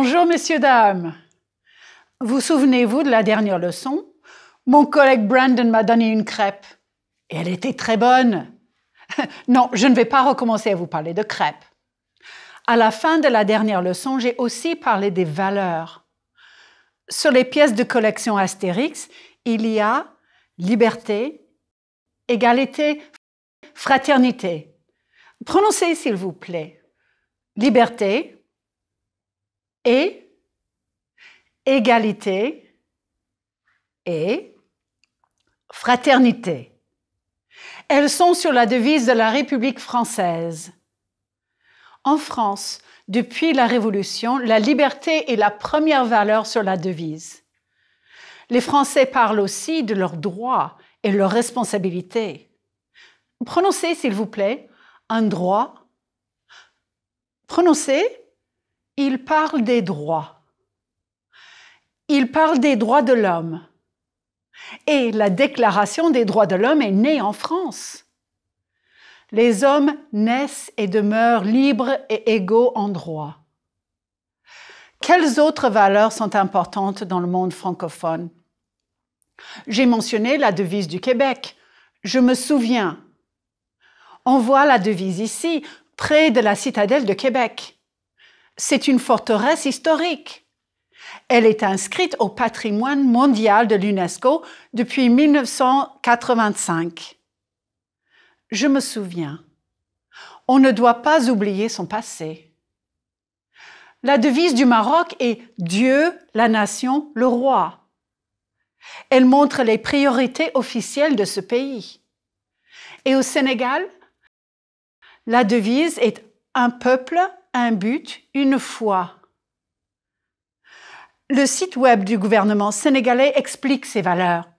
Bonjour, messieurs, dames. Vous souvenez-vous de la dernière leçon? Mon collègue Brandon m'a donné une crêpe. Et elle était très bonne. Non, je ne vais pas recommencer à vous parler de crêpes. À la fin de la dernière leçon, j'ai aussi parlé des valeurs. Sur les pièces de collection Astérix, il y a liberté, égalité, fraternité. Prononcez, s'il vous plaît. Liberté et égalité et fraternité. Elles sont sur la devise de la République française. En France, depuis la Révolution, la liberté est la première valeur sur la devise. Les Français parlent aussi de leurs droits et leurs responsabilités. Prononcez, s'il vous plaît, un droit. Prononcez, ils parlent des droits. Ils parlent des droits de l'homme. Et la Déclaration des droits de l'homme est née en France. Les hommes naissent et demeurent libres et égaux en droit. Quelles autres valeurs sont importantes dans le monde francophone? J'ai mentionné la devise du Québec. Je me souviens. On voit la devise ici, près de la citadelle de Québec. C'est une forteresse historique. Elle est inscrite au patrimoine mondial de l'UNESCO depuis 1985. Je me souviens. On ne doit pas oublier son passé. La devise du Maroc est « Dieu, la nation, le roi ». Elle montre les priorités officielles de ce pays. Et au Sénégal, la devise est « Un peuple, un but, une foi ». Le site web du gouvernement sénégalais explique ces valeurs.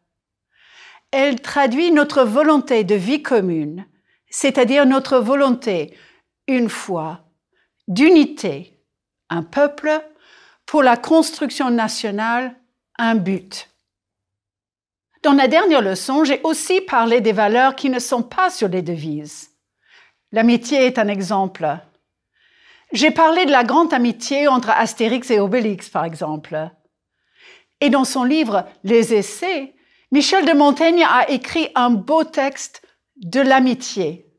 Elle traduit notre volonté de vie commune, c'est-à-dire notre volonté, une foi, d'unité, un peuple, pour la construction nationale, un but. Dans la dernière leçon, j'ai aussi parlé des valeurs qui ne sont pas sur les devises. L'amitié est un exemple. J'ai parlé de la grande amitié entre Astérix et Obélix, par exemple. Et dans son livre « Les Essais », Michel de Montaigne a écrit un beau texte de l'amitié.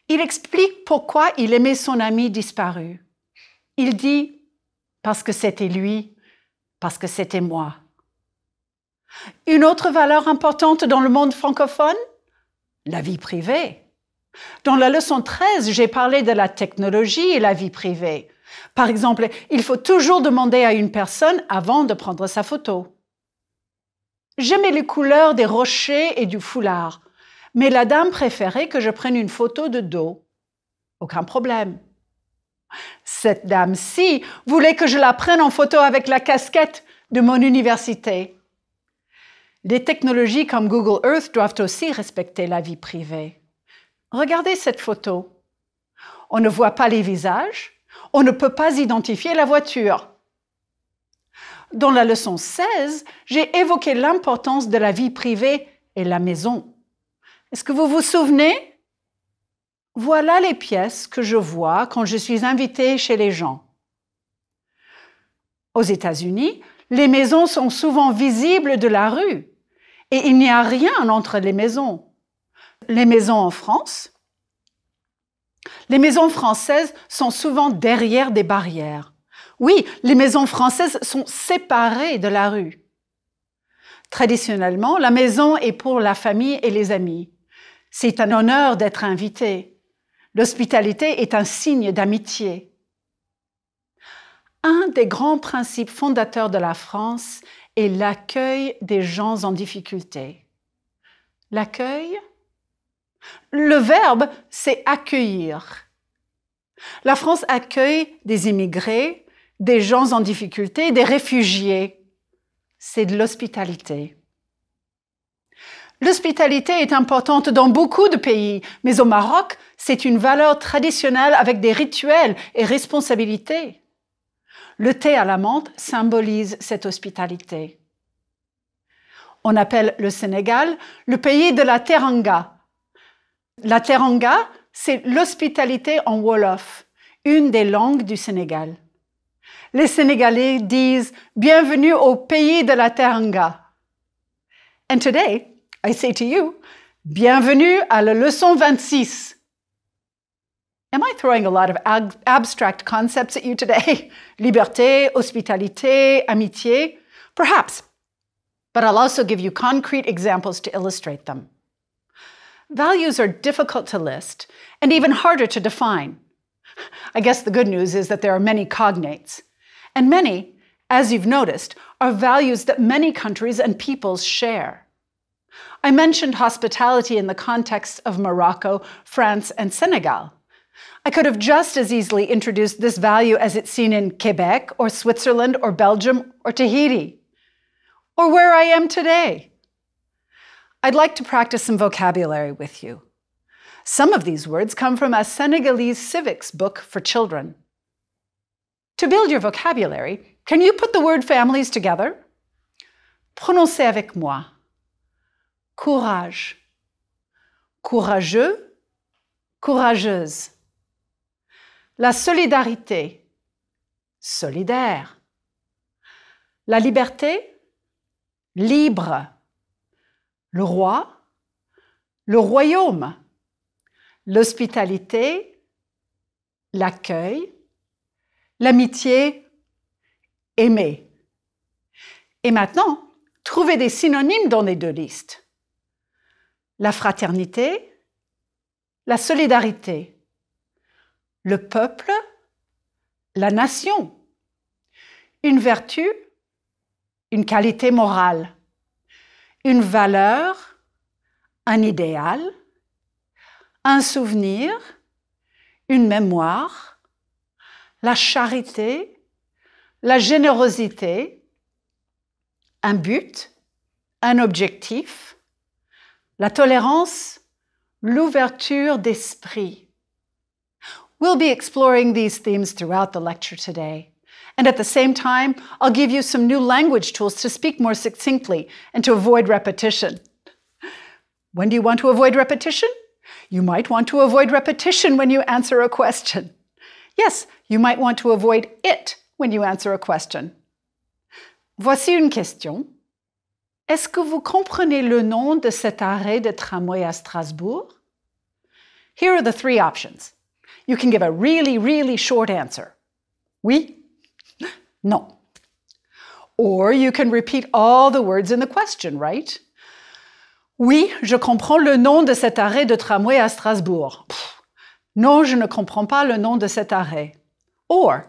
Il explique pourquoi il aimait son ami disparu. Il dit « parce que c'était lui, parce que c'était moi ». Une autre valeur importante dans le monde francophone? La vie privée. Dans la leçon 13, j'ai parlé de la technologie et la vie privée. Par exemple, il faut toujours demander à une personne avant de prendre sa photo. J'aimais les couleurs des rochers et du foulard, mais la dame préférait que je prenne une photo de dos. Aucun problème. Cette dame-ci voulait que je la prenne en photo avec la casquette de mon université. Les technologies comme Google Earth doivent aussi respecter la vie privée. Regardez cette photo. On ne voit pas les visages, on ne peut pas identifier la voiture. Dans la leçon 16, j'ai évoqué l'importance de la vie privée et la maison. Est-ce que vous vous souvenez? Voilà les pièces que je vois quand je suis invitée chez les gens. Aux États-Unis, les maisons sont souvent visibles de la rue et il n'y a rien entre les maisons. Les maisons en France? Les maisons françaises sont souvent derrière des barrières. Oui, les maisons françaises sont séparées de la rue. Traditionnellement, la maison est pour la famille et les amis. C'est un honneur d'être invité. L'hospitalité est un signe d'amitié. Un des grands principes fondateurs de la France est l'accueil des gens en difficulté. L'accueil? Le verbe, c'est accueillir. La France accueille des immigrés, des gens en difficulté, des réfugiés. C'est de l'hospitalité. L'hospitalité est importante dans beaucoup de pays, mais au Maroc, c'est une valeur traditionnelle avec des rituels et responsabilités. Le thé à la menthe symbolise cette hospitalité. On appelle le Sénégal le pays de la teranga. La teranga, c'est l'hospitalité en wolof, une des langues du Sénégal. Les Sénégalais disent « Bienvenue au pays de la Teranga ». And today, I say to you, Bienvenue à la leçon 26. Am I throwing a lot of abstract concepts at you today? Liberté, hospitalité, amitié? Perhaps, but I'll also give you concrete examples to illustrate them. Values are difficult to list and even harder to define. I guess the good news is that there are many cognates, and many, as you've noticed, are values that many countries and peoples share. I mentioned hospitality in the context of Morocco, France, and Senegal. I could have just as easily introduced this value as it's seen in Quebec or Switzerland or Belgium or Tahiti, or where I am today. I'd like to practice some vocabulary with you. Some of these words come from a Senegalese civics book for children. To build your vocabulary, can you put the word families together? Prononcez avec moi. Courage. Courageux. Courageuse. La solidarité. Solidaire. La liberté. Libre. Le roi. Le royaume. L'hospitalité. L'accueil. L'amitié. Aimer. Et maintenant, trouvez des synonymes dans les deux listes. La fraternité, la solidarité, le peuple, la nation, une vertu, une qualité morale, une valeur, un idéal, un souvenir, une mémoire, la charité, la générosité, un but, un objectif, la tolérance, l'ouverture d'esprit. We'll be exploring these themes throughout the lecture today. And at the same time, I'll give you some new language tools to speak more succinctly and to avoid repetition. When do you want to avoid repetition? You might want to avoid repetition when you answer a question. Yes, you might want to avoid it when you answer a question. Voici une question. Est-ce que vous comprenez le nom de cet arrêt de tramway à Strasbourg? Here are the three options. You can give a really, really short answer. Oui? Non. Or you can repeat all the words in the question, right? Oui, je comprends le nom de cet arrêt de tramway à Strasbourg. Non, je ne comprends pas le nom de cet arrêt. Or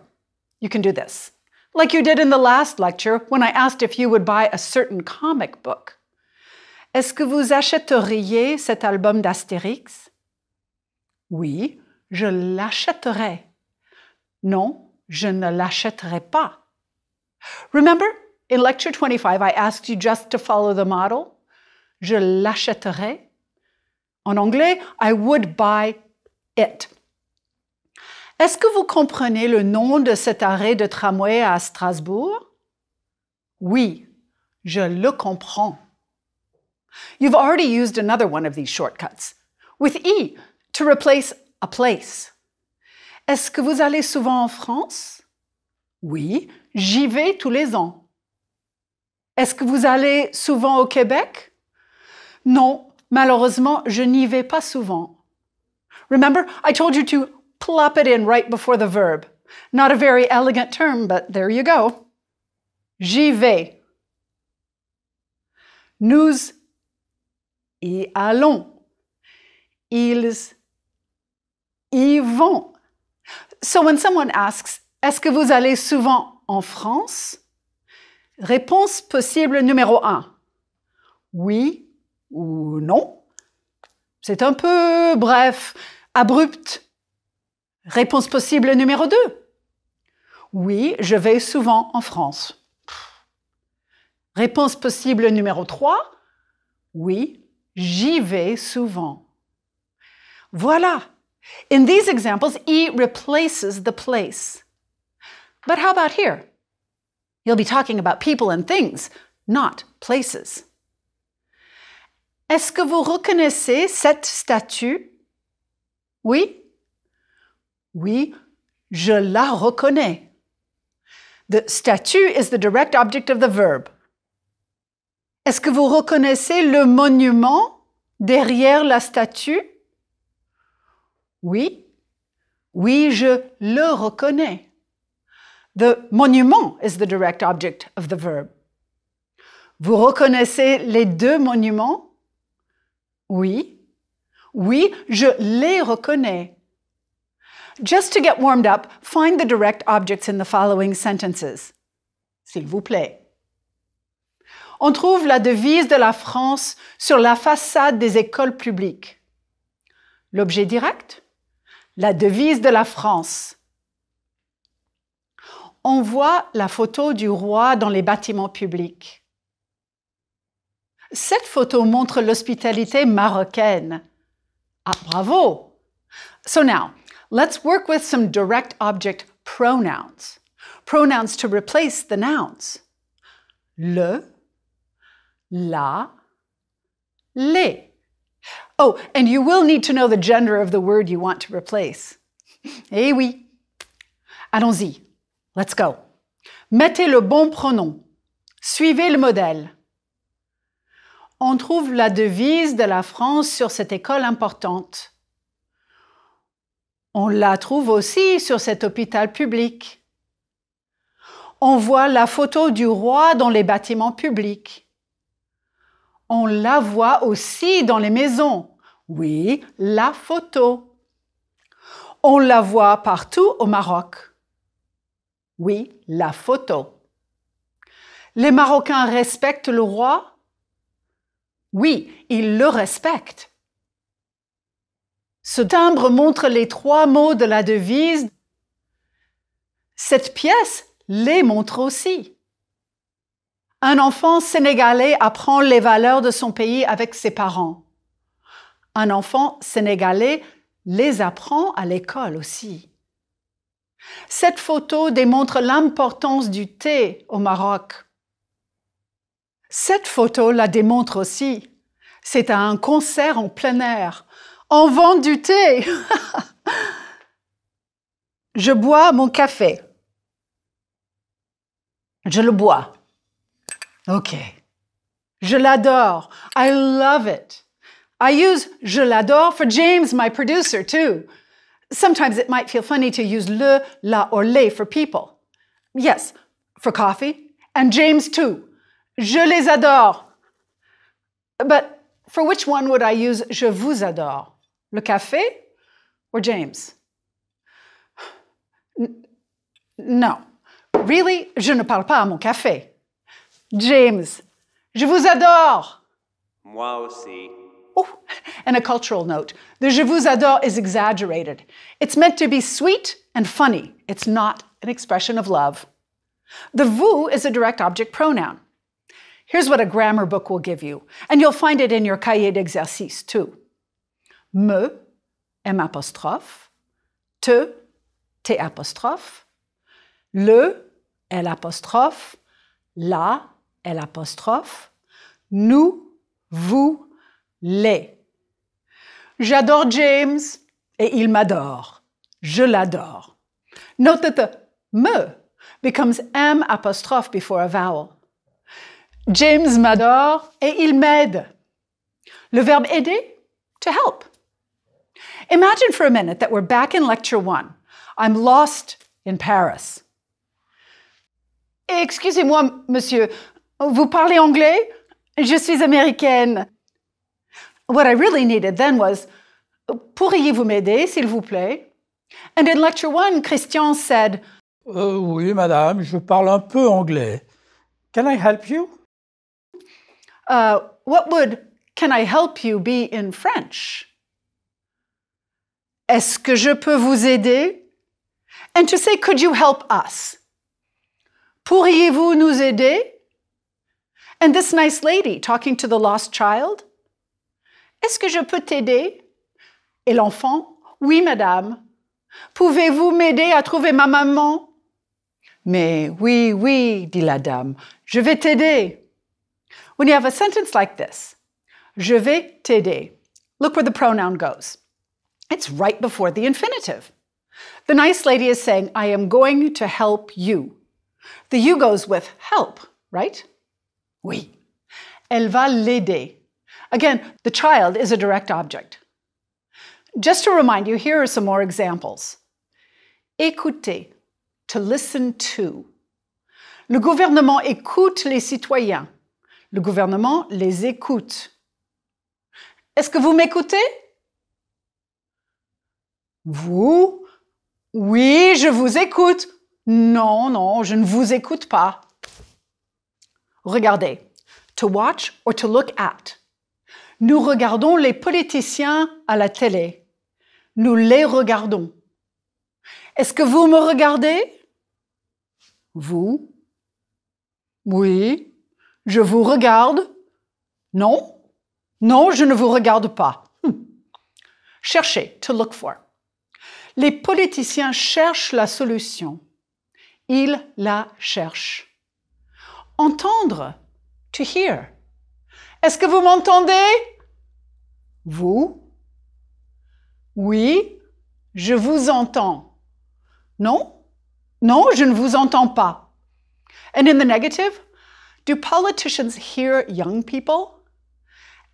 you can do this. Like you did in the last lecture when I asked if you would buy a certain comic book. Est-ce que vous achèteriez cet album d'Astérix? Oui, je l'achèterai. Non, je ne l'achèterai pas. Remember, in lecture 25, I asked you just to follow the model. Je l'achèterai. En anglais, I would buy it. Est-ce que vous comprenez le nom de cet arrêt de tramway à Strasbourg? Oui, je le comprends. You've already used another one of these shortcuts, with E, to replace a place. Est-ce que vous allez souvent en France? Oui, j'y vais tous les ans. Est-ce que vous allez souvent au Québec? Non, malheureusement, je n'y vais pas souvent. Remember, I told you to plop it in right before the verb. Not a very elegant term, but there you go. J'y vais. Nous y allons. Ils y vont. So when someone asks, est-ce que vous allez souvent en France? Réponse possible numéro 1. Oui ou non. C'est un peu bref, abrupt. Réponse possible numéro 2. Oui, je vais souvent en France. Réponse possible numéro 3. Oui, j'y vais souvent. Voilà. In these examples, E replaces the place. But how about here? You'll be talking about people and things, not places. Est-ce que vous reconnaissez cette statue? Oui? Oui, je la reconnais. The statue is the direct object of the verb. Est-ce que vous reconnaissez le monument derrière la statue? Oui. Oui, je le reconnais. The monument is the direct object of the verb. Vous reconnaissez les deux monuments? Oui. Oui, je les reconnais. Just to get warmed up, find the direct objects in the following sentences. S'il vous plaît. On trouve la devise de la France sur la façade des écoles publiques. L'objet direct? La devise de la France. On voit la photo du roi dans les bâtiments publics. Cette photo montre l'hospitalité marocaine. Ah, bravo! So now, let's work with some direct object pronouns. Pronouns to replace the nouns. Le, la, les. Oh, and you will need to know the gender of the word you want to replace. Eh oui. Allons-y. Let's go. Mettez le bon pronom. Suivez le modèle. On trouve la devise de la France sur cette école importante. On la trouve aussi sur cet hôpital public. On voit la photo du roi dans les bâtiments publics. On la voit aussi dans les maisons. Oui, la photo. On la voit partout au Maroc. Oui, la photo. Les Marocains respectent le roi? Oui, ils le respectent. Ce timbre montre les trois mots de la devise. Cette pièce les montre aussi. Un enfant sénégalais apprend les valeurs de son pays avec ses parents. Un enfant sénégalais les apprend à l'école aussi. Cette photo démontre l'importance du thé au Maroc. Cette photo la démontre aussi. C'est un concert en plein air. On vend du thé. Je bois mon café. Je le bois. OK. Je l'adore. I love it. I use je l'adore for James, my producer, too. Sometimes it might feel funny to use le, la, or les for people. Yes, for coffee, and James, too. Je les adore. But for which one would I use je vous adore? Le café or James? No. Really, je ne parle pas à mon café. James, je vous adore. Moi aussi. Oh, and a cultural note. The je vous adore is exaggerated. It's meant to be sweet and funny. It's not an expression of love. The vous is a direct object pronoun. Here's what a grammar book will give you, and you'll find it in your cahier d'exercice too. Me, M apostrophe, te, T apostrophe, le, L apostrophe, la, L apostrophe, nous, vous, les. J'adore James et il m'adore. Je l'adore. Note that the me becomes M apostrophe before a vowel. James m'adore et il m'aide. Le verbe aider, to help. Imagine for a minute that we're back in lecture 1. I'm lost in Paris. Excusez-moi, monsieur, vous parlez anglais? Je suis américaine. What I really needed then was, pourriez-vous m'aider, s'il vous plaît? And in lecture 1, Christian said, Oui, madame, je parle un peu anglais. Can I help you? What would can I help you be in French? Est-ce que je peux vous aider? And to say, could you help us? Pourriez-vous nous aider? And this nice lady talking to the lost child? Est-ce que je peux t'aider? Et l'enfant? Oui, madame. Pouvez-vous m'aider à trouver ma maman? Mais oui, oui, dit la dame. Je vais t'aider. When you have a sentence like this, je vais t'aider, look where the pronoun goes. It's right before the infinitive. The nice lady is saying, I am going to help you. The you goes with help, right? Oui. Elle va l'aider. Again, the child is a direct object. Just to remind you, here are some more examples. Écouter, to listen to. Le gouvernement écoute les citoyens. Le gouvernement les écoute. Est-ce que vous m'écoutez? Vous? Oui, je vous écoute. Non, non, je ne vous écoute pas. Regardez. To watch or to look at. Nous regardons les politiciens à la télé. Nous les regardons. Est-ce que vous me regardez? Vous? Oui. Je vous regarde? Non? Non, je ne vous regarde pas. Chercher, to look for. Les politiciens cherchent la solution. Ils la cherchent. Entendre, to hear. Est-ce que vous m'entendez? Vous? Oui, je vous entends. Non? Non, je ne vous entends pas. And in the negative, do politicians hear young people?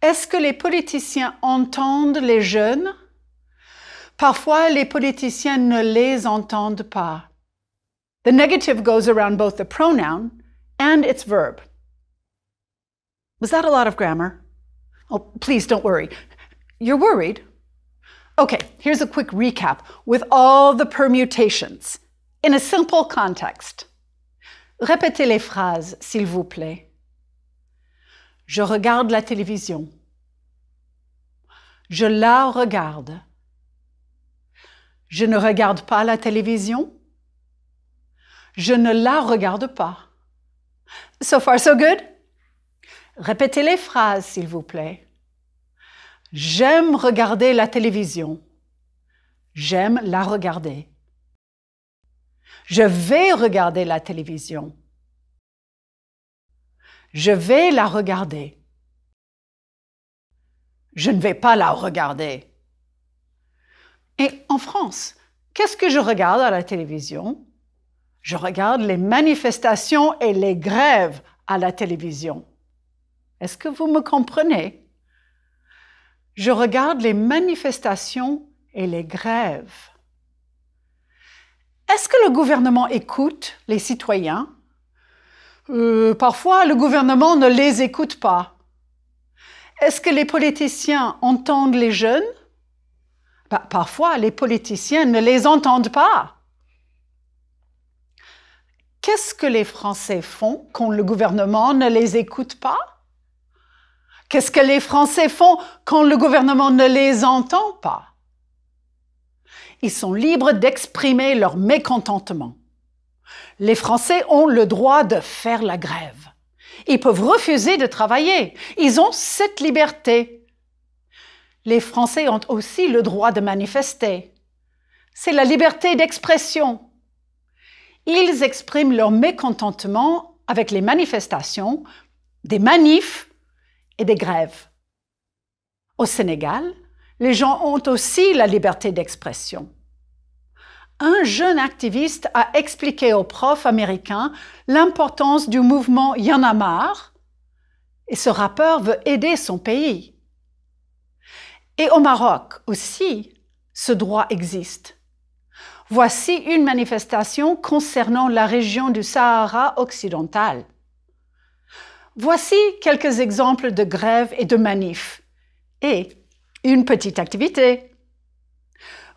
Est-ce que les politiciens entendent les jeunes? Parfois, les politiciens ne les entendent pas. The negative goes around both the pronoun and its verb. Was that a lot of grammar? Oh, please don't worry. You're worried? Okay, here's a quick recap with all the permutations in a simple context. Répétez les phrases, s'il vous plaît. Je regarde la télévision. Je la regarde. Je ne regarde pas la télévision. Je ne la regarde pas. So far, so good? Répétez les phrases, s'il vous plaît. J'aime regarder la télévision. J'aime la regarder. Je vais regarder la télévision. Je vais la regarder. Je ne vais pas la regarder. Et en France, qu'est-ce que je regarde à la télévision? Je regarde les manifestations et les grèves à la télévision. Est-ce que vous me comprenez? Je regarde les manifestations et les grèves. Est-ce que le gouvernement écoute les citoyens? Parfois, le gouvernement ne les écoute pas. Est-ce que les politiciens entendent les jeunes? Parfois, les politiciens ne les entendent pas. Qu'est-ce que les Français font quand le gouvernement ne les écoute pas? Qu'est-ce que les Français font quand le gouvernement ne les entend pas? Ils sont libres d'exprimer leur mécontentement. Les Français ont le droit de faire la grève. Ils peuvent refuser de travailler. Ils ont cette liberté. Les Français ont aussi le droit de manifester. C'est la liberté d'expression. Ils expriment leur mécontentement avec les manifestations, des manifs et des grèves. Au Sénégal, les gens ont aussi la liberté d'expression. Un jeune activiste a expliqué aux profs américains l'importance du mouvement Y en a marre et ce rappeur veut aider son pays. Et au Maroc aussi, ce droit existe. Voici une manifestation concernant la région du Sahara occidental. Voici quelques exemples de grèves et de manifs. Et une petite activité.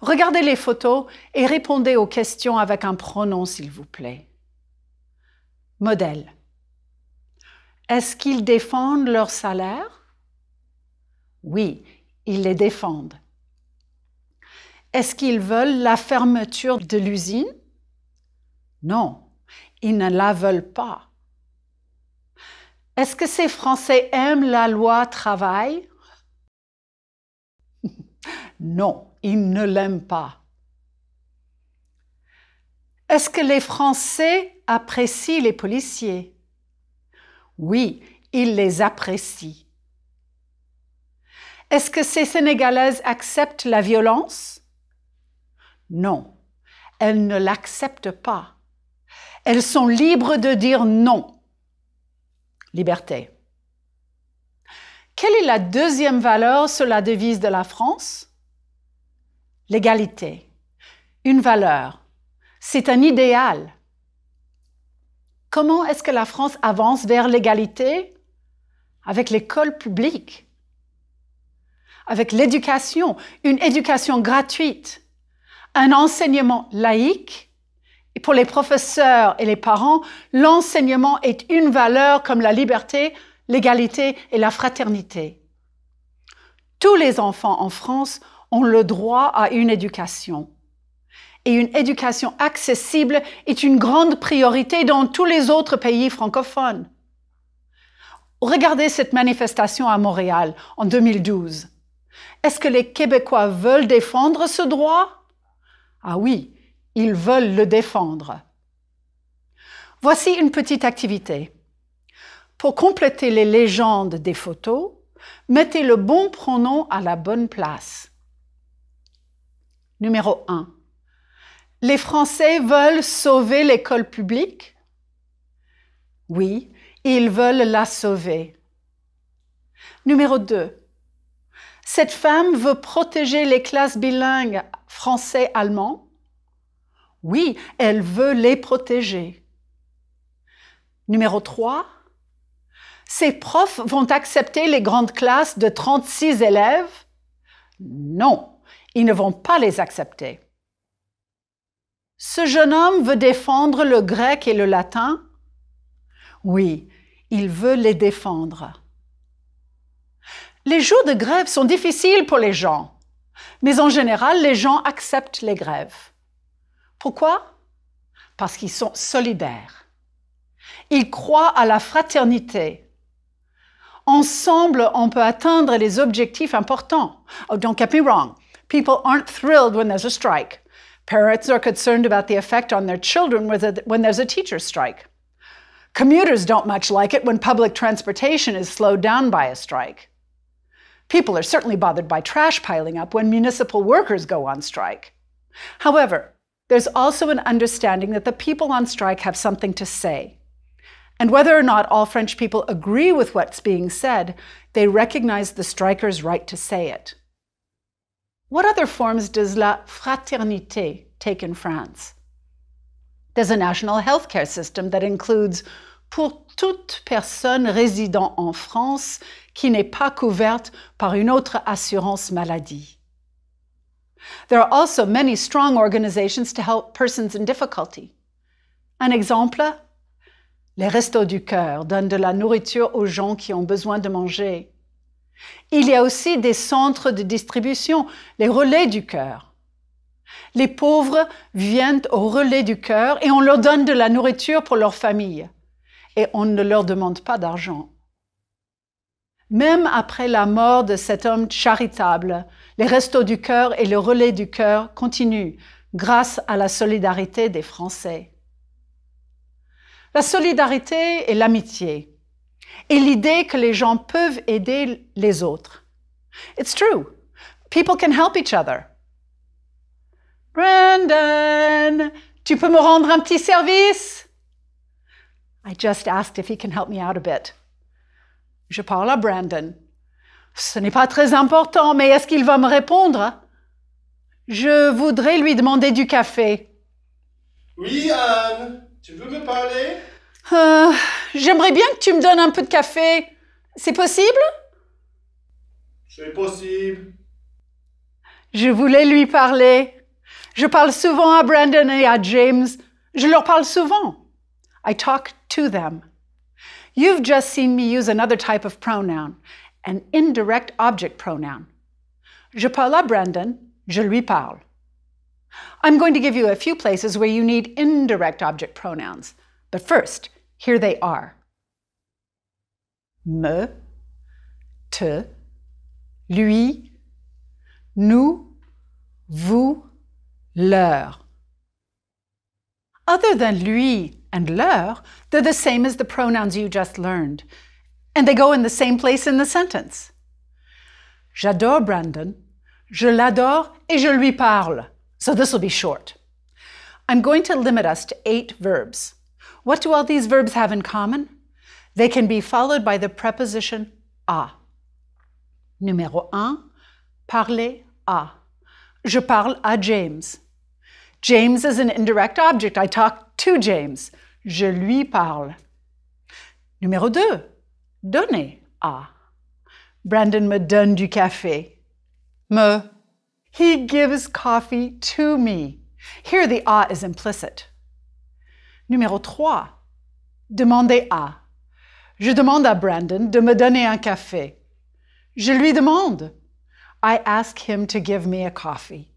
Regardez les photos et répondez aux questions avec un pronom, s'il vous plaît. Modèle. Est-ce qu'ils défendent leur salaire? Oui, ils les défendent. Est-ce qu'ils veulent la fermeture de l'usine? Non, ils ne la veulent pas. Est-ce que ces Français aiment la loi travail? Non, ils ne l'aiment pas. Est-ce que les Français apprécient les policiers? Oui, ils les apprécient. Est-ce que ces Sénégalaises acceptent la violence? Non, elles ne l'acceptent pas. Elles sont libres de dire non. Liberté. Quelle est la deuxième valeur sur la devise de la France? L'égalité. Une valeur. C'est un idéal. Comment est-ce que la France avance vers l'égalité? Avec l'école publique, avec l'éducation, une éducation gratuite, un enseignement laïque. Et pour les professeurs et les parents, l'enseignement est une valeur comme la liberté, l'égalité et la fraternité. Tous les enfants en France ont le droit à une éducation. Et une éducation accessible est une grande priorité dans tous les autres pays francophones. Regardez cette manifestation à Montréal en 2012. Est-ce que les Québécois veulent défendre ce droit? Ah oui, ils veulent le défendre. Voici une petite activité. Pour compléter les légendes des photos, mettez le bon pronom à la bonne place. Numéro 1. Les Français veulent sauver l'école publique? Oui, ils veulent la sauver. Numéro 2. Cette femme veut protéger les classes bilingues français-allemand? Oui, elle veut les protéger. Numéro 3. Ces profs vont accepter les grandes classes de 36 élèves? Non, ils ne vont pas les accepter. Ce jeune homme veut défendre le grec et le latin? Oui, il veut les défendre. Les jours de grève sont difficiles pour les gens, mais en général, les gens acceptent les grèves. Pourquoi? Parce qu'ils sont solidaires. Ils croient à la fraternité. Ensemble, on peut atteindre les objectifs importants. Oh, don't get me wrong. People aren't thrilled when there's a strike. Parents are concerned about the effect on their children when there's a teacher strike. Commuters don't much like it when public transportation is slowed down by a strike. People are certainly bothered by trash piling up when municipal workers go on strike. However, there's also an understanding that the people on strike have something to say. And whether or not all French people agree with what's being said, they recognize the strikers' right to say it. What other forms does la fraternité take in France? There's a national healthcare system that includes pour toute personne résidant en France qui n'est pas couverte par une autre assurance maladie. There are also many strong organizations to help persons in difficulty. Un exemple? Les Restos du Cœur donnent de la nourriture aux gens qui ont besoin de manger. Il y a aussi des centres de distribution, les Relais du Cœur. Les pauvres viennent au Relais du Cœur et on leur donne de la nourriture pour leur famille. Et on ne leur demande pas d'argent. Même après la mort de cet homme charitable, les Restos du Cœur et le Relais du Cœur continuent grâce à la solidarité des Français. La solidarité et l'amitié, et l'idée que les gens peuvent aider les autres. It's true. People can help each other. Brandon, tu peux me rendre un petit service? I just asked if he can help me out a bit. Je parle à Brandon. Ce n'est pas très important, mais est-ce qu'il va me répondre? Je voudrais lui demander du café. Oui, Anne, tu veux me parler? J'aimerais bien que tu me donnes un peu de café. C'est possible? C'est possible. Je voulais lui parler. Je parle souvent à Brandon et à James. Je leur parle souvent. I talk to them. You've just seen me use another type of pronoun, an indirect object pronoun. Je parle à Brandon, je lui parle. I'm going to give you a few places where you need indirect object pronouns. But first, here they are. Me, te, lui, nous, vous, leur. Other than lui and leur, they're the same as the pronouns you just learned, and they go in the same place in the sentence. J'adore Brandon, je l'adore et je lui parle. So this will be short. I'm going to limit us to 8 verbs. What do all these verbs have in common? They can be followed by the preposition à. Numéro 1, parler à. Je parle à James. James is an indirect object. I talk to James. Je lui parle. Numéro 2, donner à. Brandon me donne du café. Me. He gives coffee to me. Here the à is implicit. Numéro 3, demander à. Je demande à Brandon de me donner un café. Je lui demande. I ask him to give me a coffee.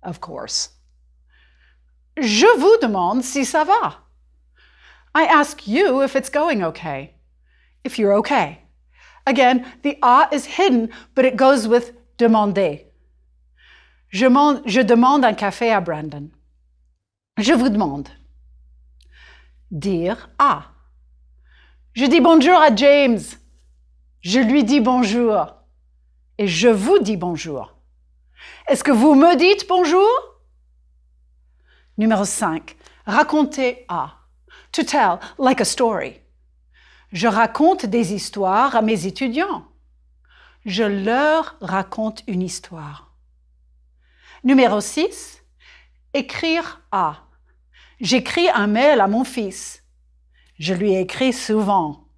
Of course. Je vous demande si ça va. I ask you if it's going okay. If you're okay. Again, the à is hidden, but it goes with demander. Je demande un café à Brandon. Je vous demande. Dire à. Je dis bonjour à James. Je lui dis bonjour. Et je vous dis bonjour. Est-ce que vous me dites bonjour? Numéro 5. Raconter à. To tell, like a story. Je raconte des histoires à mes étudiants. Je leur raconte une histoire. Numéro 6. Écrire à. J'écris un mail à mon fils. Je lui écris souvent.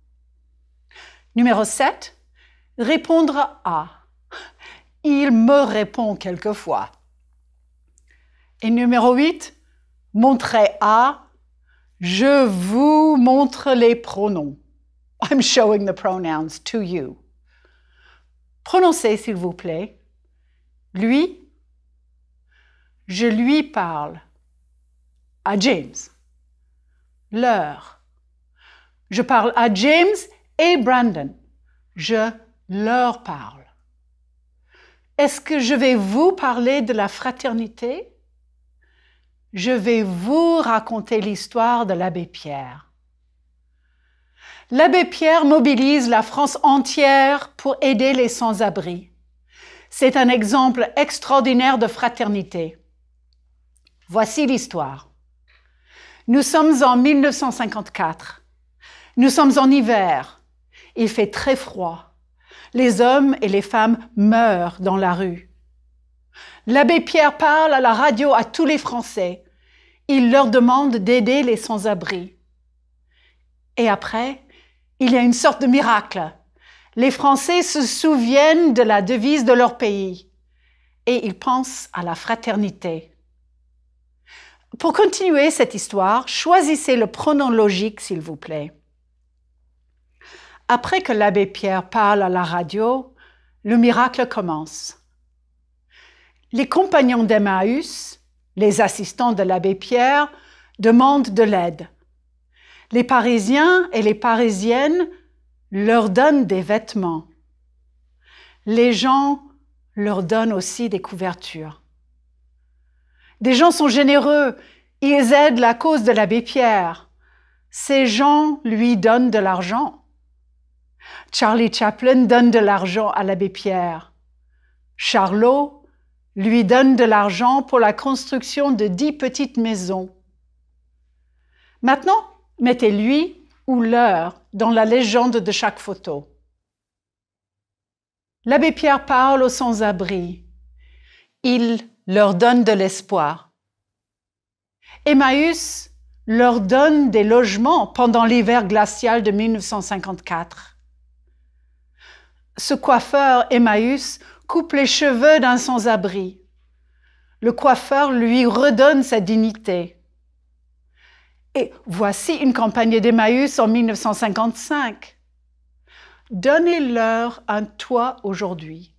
Numéro 7. Répondre à. Il me répond quelquefois. Et numéro 8. Montrer à. Je vous montre les pronoms. I'm showing the pronouns to you. Prononcez, s'il vous plaît. Lui. Je lui parle. À James. Leur. Je parle à James et Brandon. Je leur parle. Est-ce que je vais vous parler de la fraternité? Je vais vous raconter l'histoire de l'abbé Pierre. L'abbé Pierre mobilise la France entière pour aider les sans-abri. C'est un exemple extraordinaire de fraternité. Voici l'histoire. Nous sommes en 1954. Nous sommes en hiver. Il fait très froid. Les hommes et les femmes meurent dans la rue. L'abbé Pierre parle à la radio à tous les Français. Il leur demande d'aider les sans-abri. Et après, il y a une sorte de miracle. Les Français se souviennent de la devise de leur pays et ils pensent à la fraternité. Pour continuer cette histoire, choisissez le pronom logique, s'il vous plaît. Après que l'abbé Pierre parle à la radio, le miracle commence. Les compagnons d'Emmaüs, les assistants de l'abbé Pierre, demandent de l'aide. Les Parisiens et les Parisiennes leur donnent des vêtements. Les gens leur donnent aussi des couvertures. Des gens sont généreux, ils aident la cause de l'abbé Pierre. Ces gens lui donnent de l'argent. Charlie Chaplin donne de l'argent à l'abbé Pierre. Charlot lui donne de l'argent pour la construction de 10 petites maisons. Maintenant, mettez lui ou leur dans la légende de chaque photo. L'abbé Pierre parle aux sans-abri. Il leur donne de l'espoir. Emmaüs leur donne des logements pendant l'hiver glacial de 1954. Ce coiffeur Emmaüs coupe les cheveux d'un sans-abri. Le coiffeur lui redonne sa dignité. Et voici une campagne d'Emmaüs en 1955. Donnez-leur un toit aujourd'hui.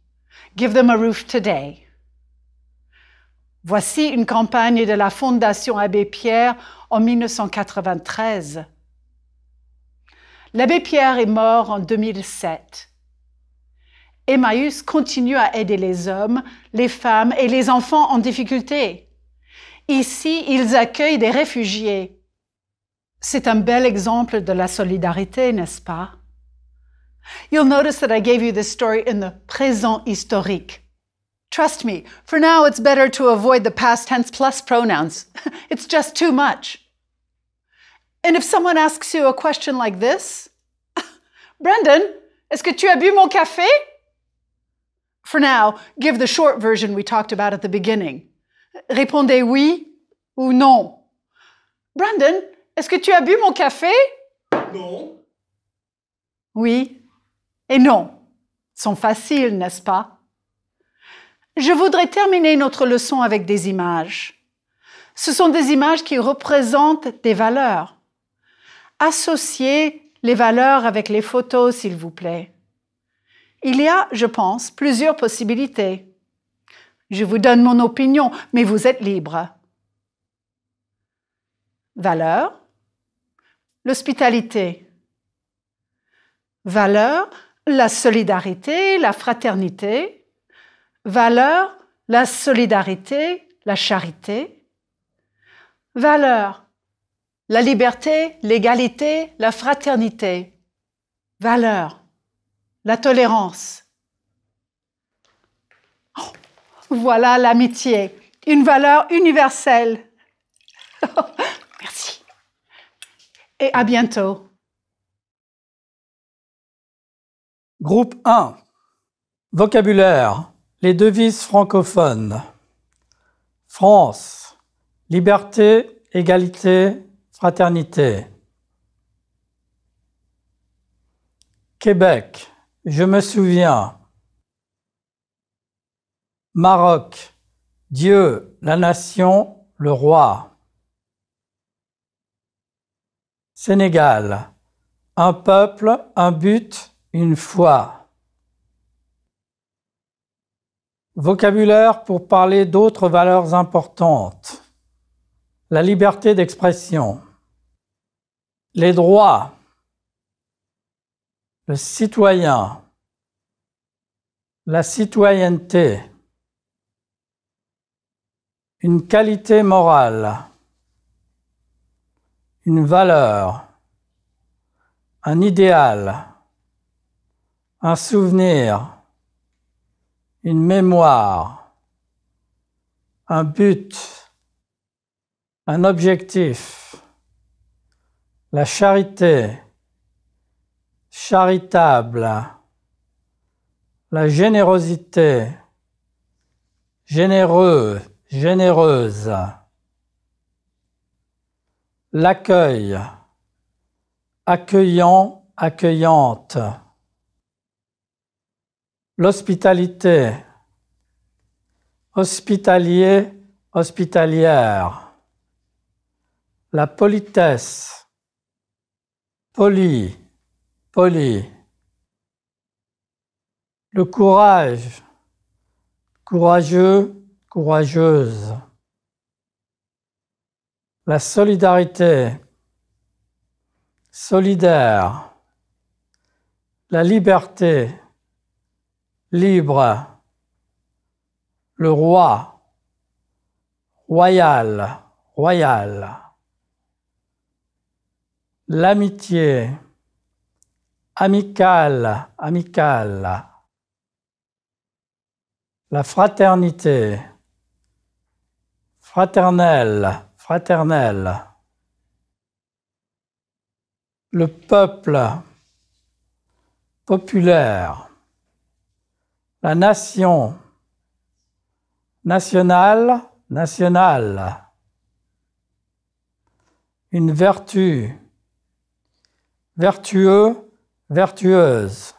Give them a roof today. Voici une campagne de la Fondation Abbé Pierre en 1993. L'abbé Pierre est mort en 2007. Emmaüs continue à aider les hommes, les femmes et les enfants en difficulté. Ici, ils accueillent des réfugiés. C'est un bel exemple de la solidarité, n'est-ce pas? You'll notice that I gave you this story in the présent historique. Trust me, for now it's better to avoid the past tense plus pronouns. It's just too much. And if someone asks you a question like this, Brendan, est-ce que tu as bu mon café? For now, give the short version we talked about at the beginning. Répondez oui ou non. Brandon, est-ce que tu as bu mon café? Non. Oui et non. Sont faciles, n'est-ce pas? Je voudrais terminer notre leçon avec des images. Ce sont des images qui représentent des valeurs. Associez les valeurs avec les photos, s'il vous plaît. Il y a, je pense, plusieurs possibilités. Je vous donne mon opinion, mais vous êtes libre. Valeur, l'hospitalité. Valeur, la solidarité, la fraternité. Valeur, la solidarité, la charité. Valeur, la liberté, l'égalité, la fraternité. Valeur, la tolérance. Oh, voilà l'amitié, une valeur universelle. Merci. Et à bientôt. Groupe 1. Vocabulaire. Les devises francophones. France. Liberté, égalité, fraternité. Québec. Je me souviens. Maroc. Dieu, la nation, le roi. Sénégal. Un peuple, un but, une foi. Vocabulaire pour parler d'autres valeurs importantes. La liberté d'expression. Les droits. Le citoyen. La citoyenneté. Une qualité morale. Une valeur. Un idéal. Un souvenir. Une mémoire, un but, un objectif, la charité, charitable, la générosité, généreux, généreuse, l'accueil, accueillant, accueillante. L'hospitalité, hospitalier, hospitalière. La politesse, poli, poli. Le courage, courageux, courageuse. La solidarité, solidaire. La liberté, libre. Le roi, royal, royal. L'amitié, amical, amical. La fraternité, fraternelle, fraternelle. Le peuple, populaire. La nation, nationale, nationale. Une vertu, vertueux, vertueuse.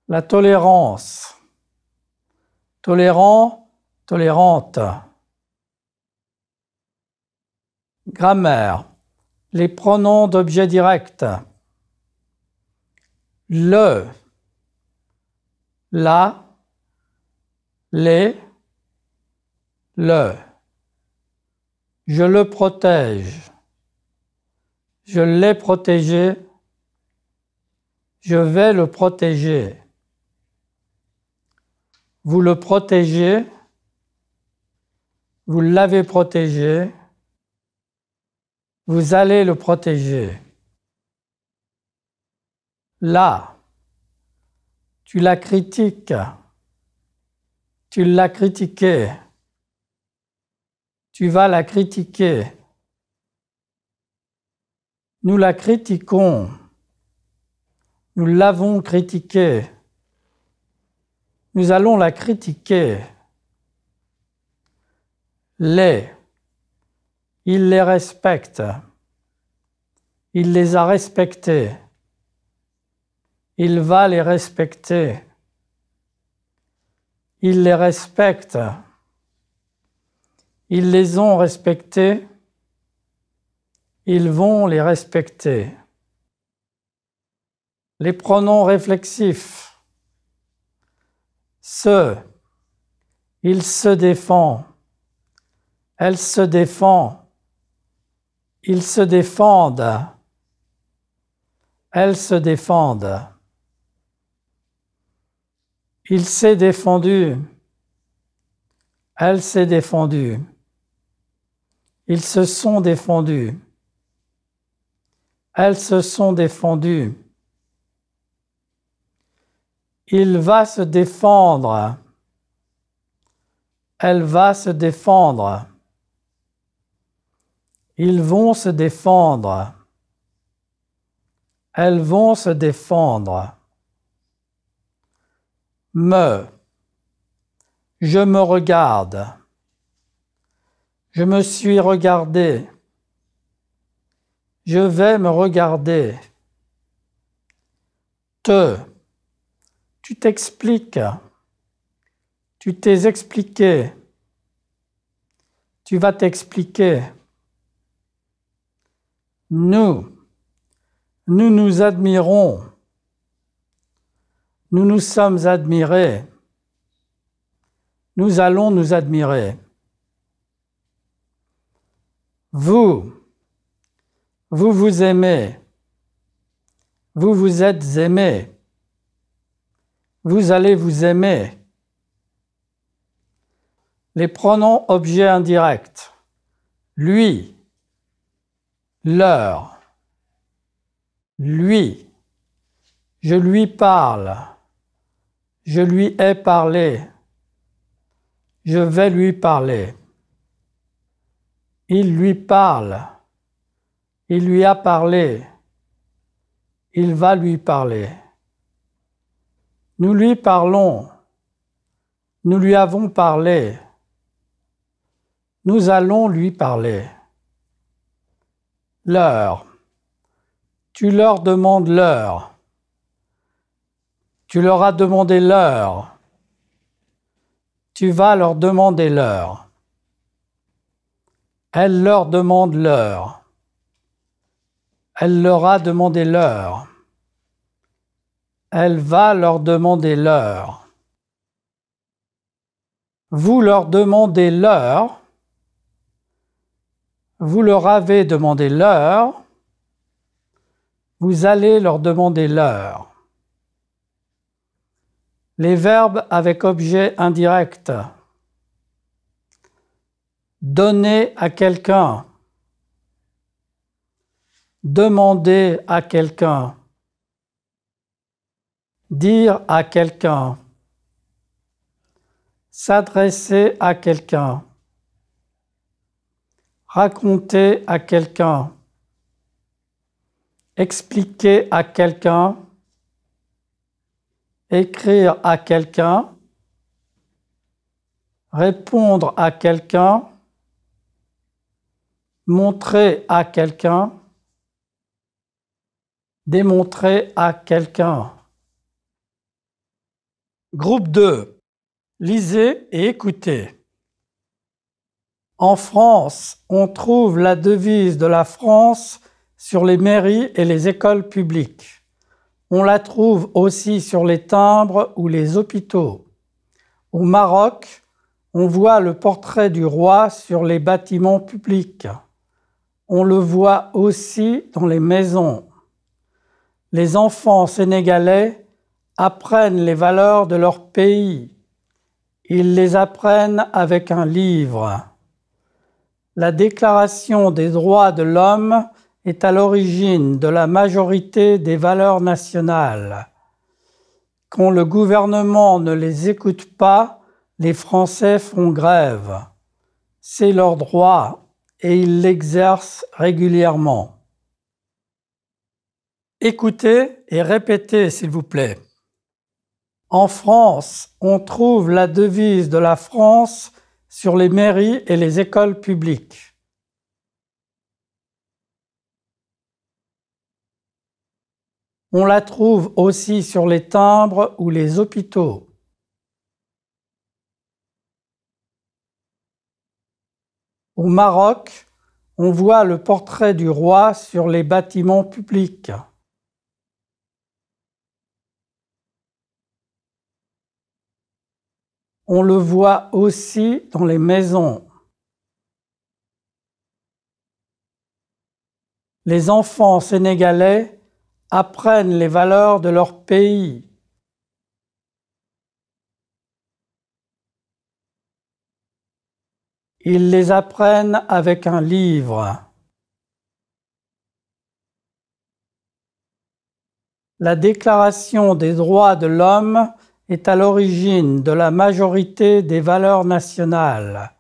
La tolérance, tolérant, tolérante. Grammaire, les pronoms d'objet direct. Le, la, les, le. Je le protège. Je l'ai protégé. Je vais le protéger. Vous le protégez. Vous l'avez protégé. Vous allez le protéger. Là, tu la critiques. Tu l'as critiquée. Tu vas la critiquer. Nous la critiquons. Nous l'avons critiquée. Nous allons la critiquer. Il les respecte. Il les a respectés. Il va les respecter. Il les respecte. Ils les ont respectés. Ils vont les respecter. Les pronoms réflexifs. Il se défend. Elle se défend. Ils se défendent. Elles se défendent. Il s'est défendu. Elle s'est défendue. Ils se sont défendus. Elles se sont défendues. Il va se défendre. Elle va se défendre. Ils vont se défendre. Elles vont se défendre. Je me regarde. Je me suis regardé. Je vais me regarder. Tu t'expliques. Tu t'es expliqué. Tu vas t'expliquer. Nous nous admirons. Nous nous sommes admirés. Nous allons nous admirer. Vous vous aimez. Vous vous êtes aimés. Vous allez vous aimer. Les pronoms objets indirects. Lui, leur, lui. Je lui parle. Je lui ai parlé. Je vais lui parler. Il lui parle. Il lui a parlé. Il va lui parler. Nous lui parlons. Nous lui avons parlé. Nous allons lui parler. L'heure. Tu leur demandes l'heure. Tu leur as demandé l'heure. Tu vas leur demander l'heure. Elle leur demande l'heure. Elle leur a demandé l'heure. Elle va leur demander l'heure. Vous leur demandez l'heure. Vous leur avez demandé l'heure. Vous allez leur demander l'heure. Les verbes avec objet indirect. Donner à quelqu'un. Demander à quelqu'un. Dire à quelqu'un. S'adresser à quelqu'un. Raconter à quelqu'un. Expliquer à quelqu'un. Écrire à quelqu'un. Répondre à quelqu'un. Montrer à quelqu'un. Démontrer à quelqu'un. Groupe 2. Lisez et écoutez. En France, on trouve la devise de la France sur les mairies et les écoles publiques. On la trouve aussi sur les timbres ou les hôpitaux. Au Maroc, on voit le portrait du roi sur les bâtiments publics. On le voit aussi dans les maisons. Les enfants sénégalais apprennent les valeurs de leur pays. Ils les apprennent avec un livre. La Déclaration des droits de l'homme est à l'origine de la majorité des valeurs nationales. Quand le gouvernement ne les écoute pas, Les Français font grève. C'est leur droit et ils l'exercent régulièrement. Écoutez et répétez, s'il vous plaît. En France, on trouve la devise de la France sur les mairies et les écoles publiques. On la trouve aussi sur les timbres ou les hôpitaux. Au Maroc, on voit le portrait du roi sur les bâtiments publics. On le voit aussi dans les maisons. Les enfants sénégalais apprennent les valeurs de leur pays. Ils les apprennent avec un livre. La Déclaration des droits de l'homme est à l'origine de la majorité des valeurs nationales.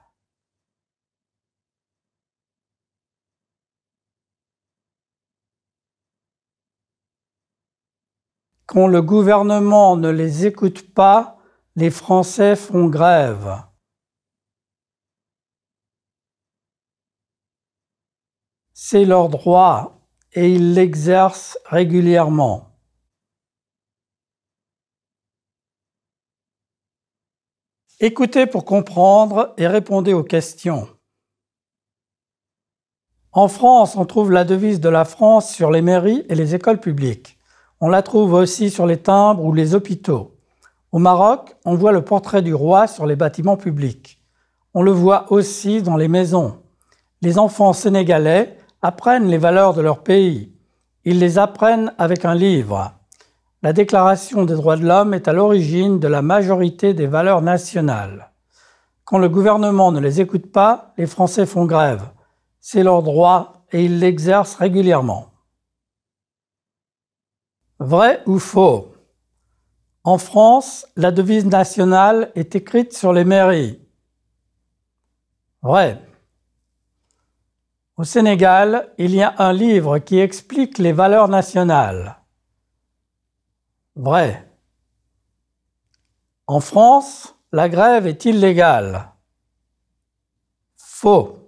Quand le gouvernement ne les écoute pas, les Français font grève. C'est leur droit et ils l'exercent régulièrement. Écoutez pour comprendre et répondez aux questions. En France, on trouve la devise de la France sur les mairies et les écoles publiques. On la trouve aussi sur les timbres ou les hôpitaux. Au Maroc, on voit le portrait du roi sur les bâtiments publics. On le voit aussi dans les maisons. Les enfants sénégalais apprennent les valeurs de leur pays. Ils les apprennent avec un livre. La Déclaration des droits de l'homme est à l'origine de la majorité des valeurs nationales. Quand le gouvernement ne les écoute pas, les Français font grève. C'est leur droit et ils l'exercent régulièrement. Vrai ou faux? En France, la devise nationale est écrite sur les mairies. Vrai. Au Sénégal, il y a un livre qui explique les valeurs nationales. Vrai. En France, la grève est illégale. Faux.